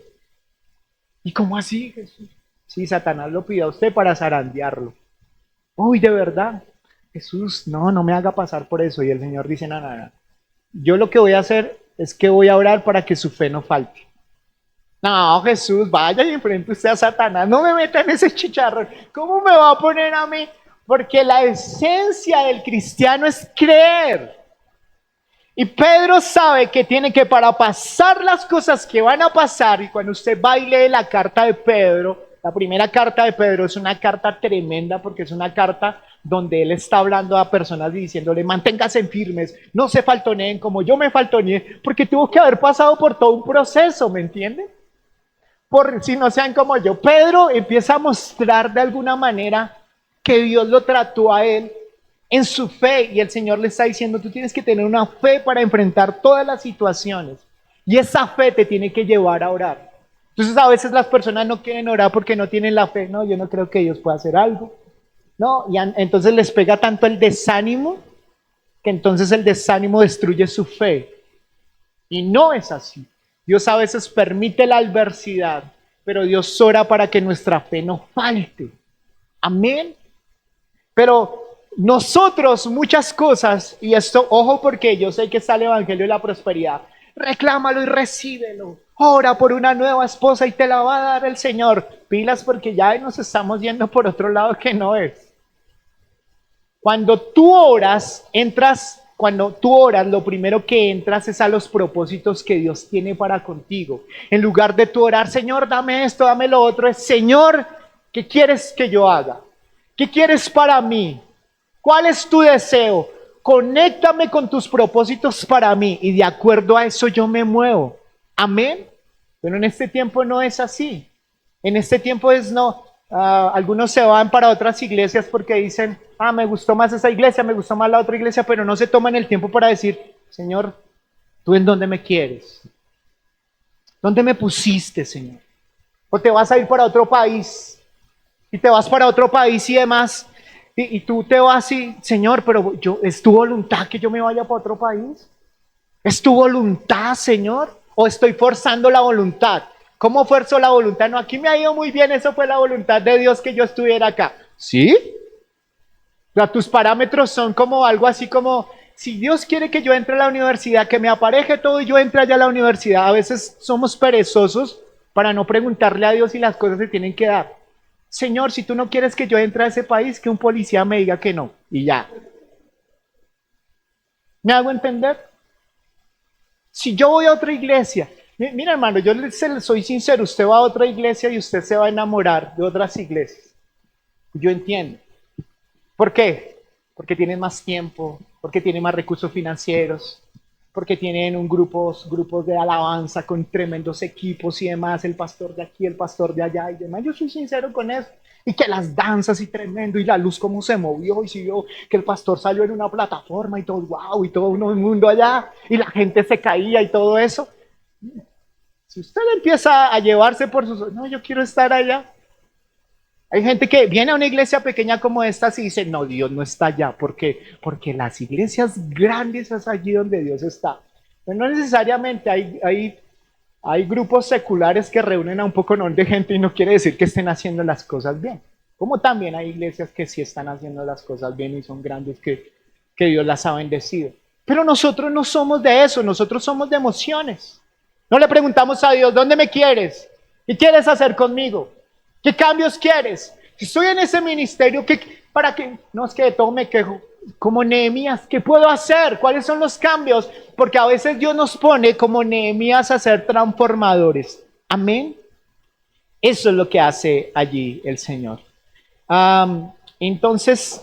¿Y cómo así, Jesús? Sí, Satanás lo pidió a usted para zarandearlo. Uy, ¿de verdad? Jesús, no, no me haga pasar por eso. Y el Señor dice, no, no, no. Yo lo que voy a hacer es que voy a orar para que su fe no falte. No, Jesús, vaya y enfrente usted a Satanás, no me meta en ese chicharrón. ¿Cómo me va a poner a mí? Porque la esencia del cristiano es creer. Y Pedro sabe que tiene que, para pasar las cosas que van a pasar, y cuando usted va y lee la carta de Pedro, la primera carta de Pedro es una carta tremenda porque es una carta donde él está hablando a personas y diciéndole, manténganse firmes, no se faltoneen como yo me faltoneé, porque tuvo que haber pasado por todo un proceso, ¿me entiende? Por si no sean como yo. Pedro empieza a mostrar de alguna manera que Dios lo trató a él en su fe, y el Señor le está diciendo, tú tienes que tener una fe para enfrentar todas las situaciones, y esa fe te tiene que llevar a orar. Entonces a veces las personas no quieren orar porque no tienen la fe. No, yo no creo que Dios pueda hacer algo. No, y entonces les pega tanto el desánimo que entonces el desánimo destruye su fe. Y no es así. Dios a veces permite la adversidad, pero Dios ora para que nuestra fe no falte. Amén. Pero nosotros muchas cosas, y esto, ojo, porque yo sé que está el Evangelio de la Prosperidad, reclámalo y recíbelo. Ora por una nueva esposa y te la va a dar el Señor. Pilas, porque ya nos estamos yendo por otro lado que no es. Cuando tú oras, lo primero que entras es a los propósitos que Dios tiene para contigo. En lugar de tú orar, Señor, dame esto, dame lo otro, es Señor, ¿qué quieres que yo haga? ¿Qué quieres para mí? ¿Cuál es tu deseo? Conéctame con tus propósitos para mí y de acuerdo a eso yo me muevo. Amén. Pero en este tiempo no es así. En este tiempo es no. Algunos se van para otras iglesias porque dicen, me gustó más esa iglesia, me gustó más la otra iglesia, pero no se toman el tiempo para decir, Señor, ¿tú en dónde me quieres? ¿Dónde me pusiste, Señor? O te vas a ir para otro país y te vas para otro país y demás, y tú te vas y, Señor, pero ¿es tu voluntad que yo me vaya para otro país? ¿Es tu voluntad, Señor? ¿O estoy forzando la voluntad? ¿Cómo fuerzo la voluntad? No, aquí me ha ido muy bien, eso fue la voluntad de Dios que yo estuviera acá. ¿Sí? O sea, tus parámetros son como algo así como, si Dios quiere que yo entre a la universidad, que me apareje todo y yo entre allá a la universidad. A veces somos perezosos para no preguntarle a Dios si las cosas se tienen que dar. Señor, si tú no quieres que yo entre a ese país, que un policía me diga que no. Y ya. ¿Me hago entender? Si yo voy a otra iglesia, mira hermano, yo soy sincero, usted va a otra iglesia y usted se va a enamorar de otras iglesias. Yo entiendo. ¿Por qué? Porque tienen más tiempo, porque tienen más recursos financieros, porque tienen grupos de alabanza con tremendos equipos y demás, el pastor de aquí, el pastor de allá y demás. Yo soy sincero con eso. Y que las danzas y tremendo, y la luz cómo se movió, y si vio que el pastor salió en una plataforma y todo, wow, y todo un mundo allá, y la gente se caía y todo eso. Si usted empieza a llevarse por sus... No, yo quiero estar allá. Hay gente que viene a una iglesia pequeña como esta y dice, no, Dios no está allá. ¿Por qué? Porque las iglesias grandes es allí donde Dios está. Pero no necesariamente hay grupos seculares que reúnen a un poco de gente y no quiere decir que estén haciendo las cosas bien. Como también hay iglesias que sí están haciendo las cosas bien y son grandes que Dios las ha bendecido. Pero nosotros no somos de eso, nosotros somos de emociones. No le preguntamos a Dios, ¿dónde me quieres? ¿Qué quieres hacer conmigo? ¿Qué cambios quieres? Si estoy en ese ministerio, ¿para qué? No, es que de todo me quejo. Como Nehemías, ¿qué puedo hacer? ¿Cuáles son los cambios? Porque a veces Dios nos pone como Nehemías a ser transformadores. Amén. Eso es lo que hace allí el Señor. Entonces,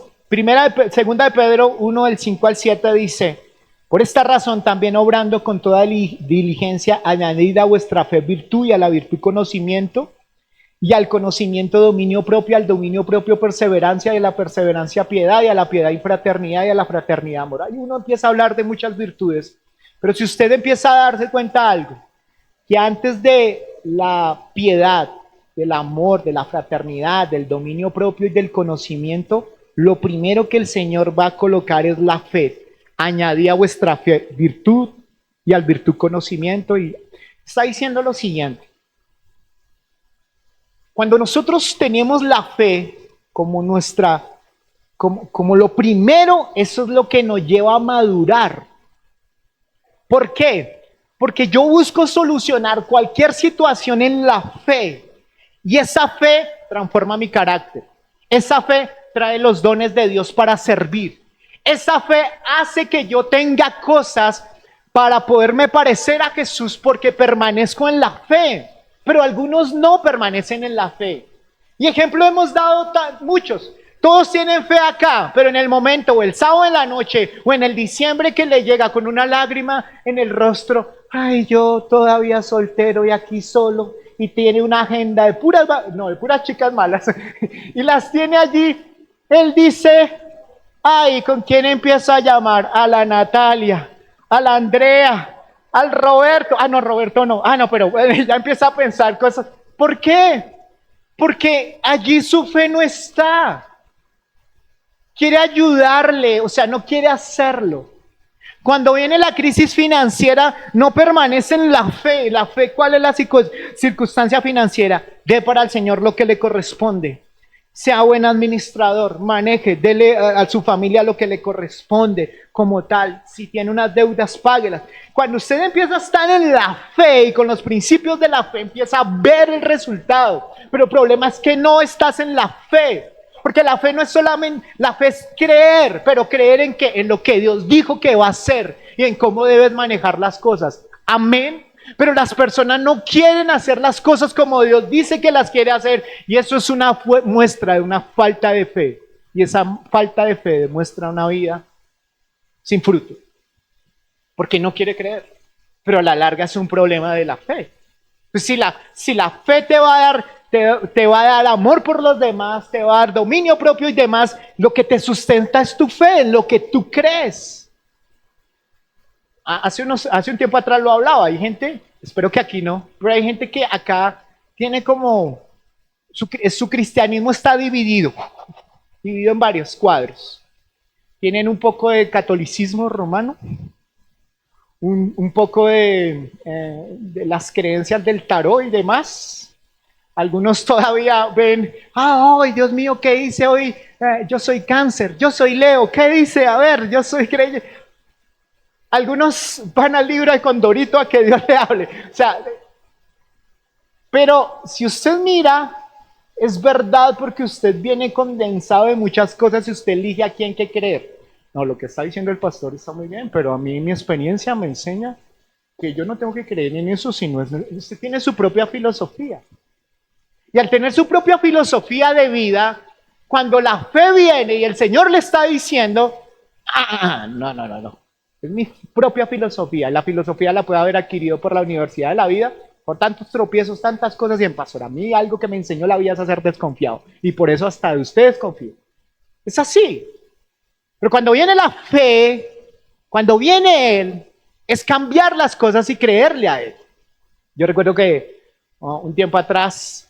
segunda de Pedro 1, del 5 al 7 dice, por esta razón también obrando con toda diligencia, añadid a vuestra fe virtud y a la virtud conocimiento, y al conocimiento dominio propio, al dominio propio perseverancia, y a la perseverancia piedad, y a la piedad y fraternidad, y a la fraternidad amor. Y uno empieza a hablar de muchas virtudes, pero si usted empieza a darse cuenta de algo, que antes de la piedad, del amor, de la fraternidad, del dominio propio y del conocimiento, lo primero que el Señor va a colocar es la fe. Añadí a vuestra fe virtud y al virtud conocimiento, y está diciendo lo siguiente. Cuando nosotros tenemos la fe como nuestra como lo primero, eso es lo que nos lleva a madurar. ¿Por qué? Porque yo busco solucionar cualquier situación en la fe. Y esa fe transforma mi carácter. Esa fe trae los dones de Dios para servir. Esa fe hace que yo tenga cosas para poderme parecer a Jesús porque permanezco en la fe. Pero algunos no permanecen en la fe. Y ejemplo hemos dado muchos. Todos tienen fe acá, pero en el momento o el sábado en la noche o en el diciembre que le llega con una lágrima en el rostro, ay, yo todavía soltero y aquí solo, y tiene una agenda de puras chicas malas, y las tiene allí. Él dice, ay, ¿con quién empiezo a llamar? A la Natalia, a la Andrea, al Roberto. Ah, no, Roberto no. Ah, no, pero ya empieza a pensar cosas. ¿Por qué? Porque allí su fe no está. Quiere ayudarle, o sea, no quiere hacerlo. Cuando viene la crisis financiera, no permanece en la fe. La fe, ¿cuál es la circunstancia financiera? Dé para el Señor lo que le corresponde. Sea buen administrador, maneje, dele a su familia lo que le corresponde como tal. Si tiene unas deudas, páguelas. Cuando usted empieza a estar en la fe y con los principios de la fe, empieza a ver el resultado. Pero el problema es que no estás en la fe. Porque la fe no es solamente, la fe es creer, pero creer en qué, en lo que Dios dijo que va a hacer y en cómo debes manejar las cosas. Amén. Pero las personas no quieren hacer las cosas como Dios dice que las quiere hacer, y eso es una muestra de una falta de fe. Y esa falta de fe demuestra una vida sin fruto, porque no quiere creer. Pero a la larga es un problema de la fe. Pues si la fe te va a dar, te va a dar amor por los demás, te va a dar dominio propio y demás, lo que te sustenta es tu fe, en lo que tú crees. Hace un tiempo atrás lo hablaba, hay gente, espero que aquí no, pero hay gente que acá tiene como, su cristianismo está dividido en varios cuadros. Tienen un poco de catolicismo romano, un poco de las creencias del tarot y demás. Algunos todavía ven, ay, Dios mío, ¿qué dice hoy? Yo soy Cáncer, yo soy Leo, ¿qué dice? A ver, yo soy creyente. Algunos van al libro de Condorito a que Dios le hable. O sea, pero si usted mira, es verdad porque usted viene condensado de muchas cosas y usted elige a quién que creer. No, lo que está diciendo el pastor está muy bien, pero a mí mi experiencia me enseña que yo no tengo que creer en eso, sino usted tiene su propia filosofía. Y al tener su propia filosofía de vida, cuando la fe viene y el Señor le está diciendo, no. Es mi propia filosofía. La filosofía la puede haber adquirido por la Universidad de la Vida, por tantos tropiezos, tantas cosas. Y en pastor, a mí algo que me enseñó la vida es a ser desconfiado. Y por eso hasta de ustedes confío. Es así. Pero cuando viene la fe, cuando viene Él, es cambiar las cosas y creerle a Él. Yo recuerdo que un tiempo atrás,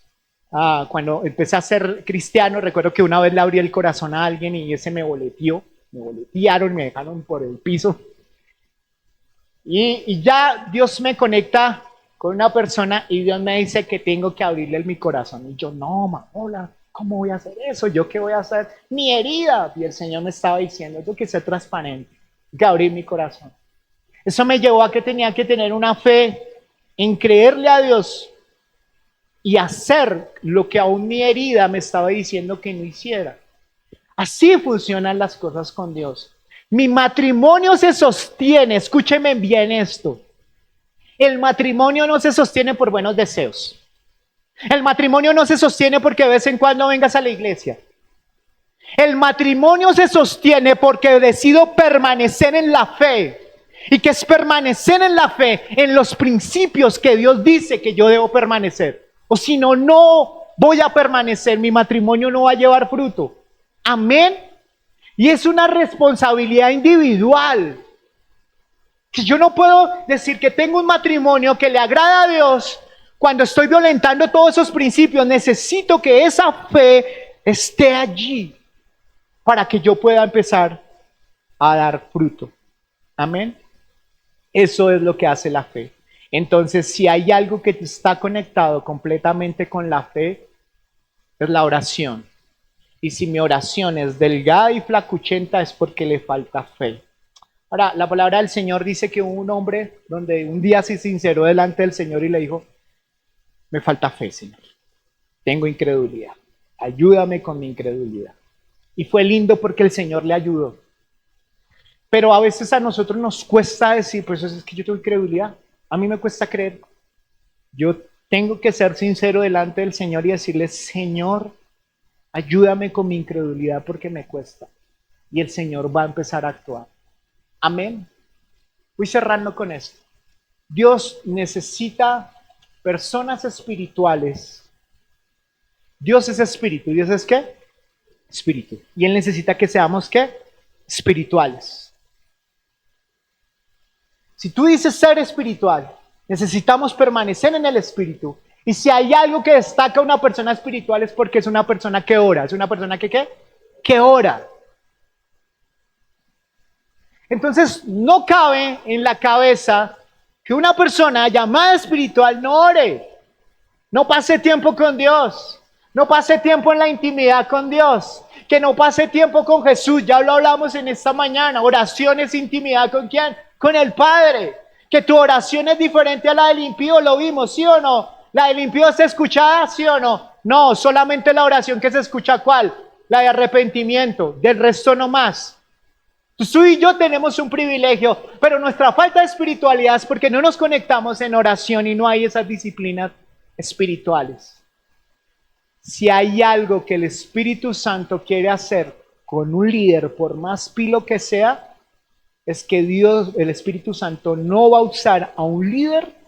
cuando empecé a ser cristiano, recuerdo que una vez le abrí el corazón a alguien y ese me boletearon, me dejaron por el piso. Y ya Dios me conecta con una persona y Dios me dice que tengo que abrirle mi corazón. Y yo, no, mamola, ¿cómo voy a hacer eso? ¿Yo qué voy a hacer? Mi herida. Y el Señor me estaba diciendo, tengo que ser transparente, tengo que abrir mi corazón. Eso me llevó a que tenía que tener una fe en creerle a Dios y hacer lo que aún mi herida me estaba diciendo que no hiciera. Así funcionan las cosas con Dios. Mi matrimonio se sostiene, escúcheme bien esto. El matrimonio no se sostiene por buenos deseos. El matrimonio no se sostiene porque de vez en cuando vengas a la iglesia. El matrimonio se sostiene porque decido permanecer en la fe. ¿Y qué es permanecer en la fe? En los principios que Dios dice que yo debo permanecer. O si no, no voy a permanecer. Mi matrimonio no va a llevar fruto. Amén. Y es una responsabilidad individual. Que yo no puedo decir que tengo un matrimonio que le agrada a Dios cuando estoy violentando todos esos principios. Necesito que esa fe esté allí para que yo pueda empezar a dar fruto. Amén. Eso es lo que hace la fe. Entonces, si hay algo que está conectado completamente con la fe, es la oración. Y si mi oración es delgada y flacuchenta es porque le falta fe. Ahora, la palabra del Señor dice que hubo un hombre donde un día se sinceró delante del Señor y le dijo, me falta fe, Señor. Tengo incredulidad. Ayúdame con mi incredulidad. Y fue lindo porque el Señor le ayudó. Pero a veces a nosotros nos cuesta decir, pues es que yo tengo incredulidad. A mí me cuesta creer. Yo tengo que ser sincero delante del Señor y decirle, Señor, ayúdame con mi incredulidad porque me cuesta. Y el Señor va a empezar a actuar. Amén. Voy cerrando con esto. Dios necesita personas espirituales. Dios es espíritu. ¿Dios es qué? Espíritu. Y Él necesita que seamos ¿qué? Espirituales. Si tú dices ser espiritual, necesitamos permanecer en el espíritu. Y si hay algo que destaca a una persona espiritual es porque es una persona que ora. ¿Es una persona que qué? Que ora. Entonces no cabe en la cabeza que una persona llamada espiritual no ore. No pase tiempo con Dios. No pase tiempo en la intimidad con Dios. Que no pase tiempo con Jesús. Ya lo hablamos en esta mañana. Oración es intimidad ¿con quién? Con el Padre. Que tu oración es diferente a la del impío. Lo vimos, ¿sí o no? ¿La del impío se escuchada, sí o no? No, solamente la oración que se escucha, ¿cuál? La de arrepentimiento. Del resto no más. Tú y yo tenemos un privilegio, pero nuestra falta de espiritualidad es porque no nos conectamos en oración y no hay esas disciplinas espirituales. Si hay algo que el Espíritu Santo quiere hacer con un líder, por más pilo que sea, es que Dios, el Espíritu Santo, no va a usar a un líder,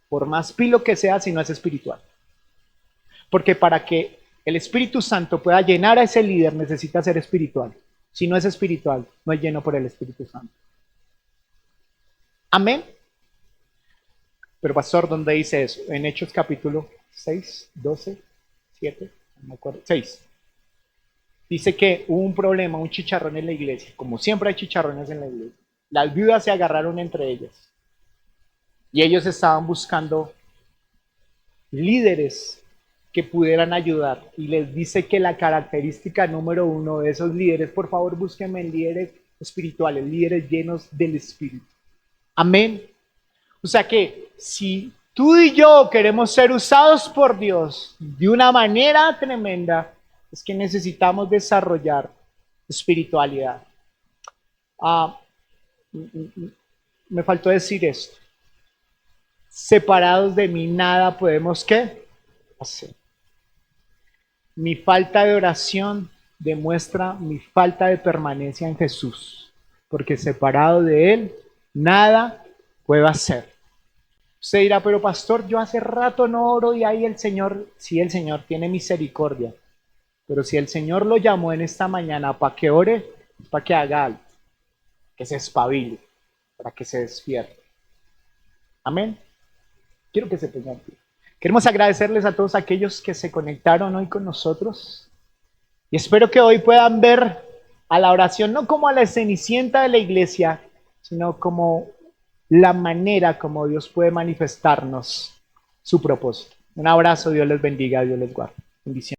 por más pilo que sea, si no es espiritual. Porque para que el Espíritu Santo pueda llenar a ese líder, necesita ser espiritual. Si no es espiritual, no es lleno por el Espíritu Santo. Amén. Pero pastor, ¿dónde dice eso? En Hechos capítulo 6, 12, 7, no me acuerdo, 6. Dice que hubo un problema, un chicharrón en la iglesia. Como siempre hay chicharrones en la iglesia. Las viudas se agarraron entre ellas. Y ellos estaban buscando líderes que pudieran ayudar. Y les dice que la característica número 1 de esos líderes, por favor búsquenme líderes espirituales, líderes llenos del Espíritu. Amén. O sea que si tú y yo queremos ser usados por Dios de una manera tremenda, es que necesitamos desarrollar espiritualidad. Me faltó decir esto. Separados de mí nada podemos ¿qué? Hacer. Mi falta de oración demuestra mi falta de permanencia en Jesús, porque separado de Él nada puedo hacer. Usted dirá, pero pastor, yo hace rato no oro y ahí el Señor, sí, el Señor tiene misericordia, pero si el Señor lo llamó en esta mañana para que ore, es para que haga algo, que se espabile, para que se despierte. Amén. Quiero que se pongan pie. Queremos agradecerles a todos aquellos que se conectaron hoy con nosotros y espero que hoy puedan ver a la oración no como a la cenicienta de la iglesia, sino como la manera como Dios puede manifestarnos su propósito. Un abrazo, Dios les bendiga, Dios les guarde. Bendiciones.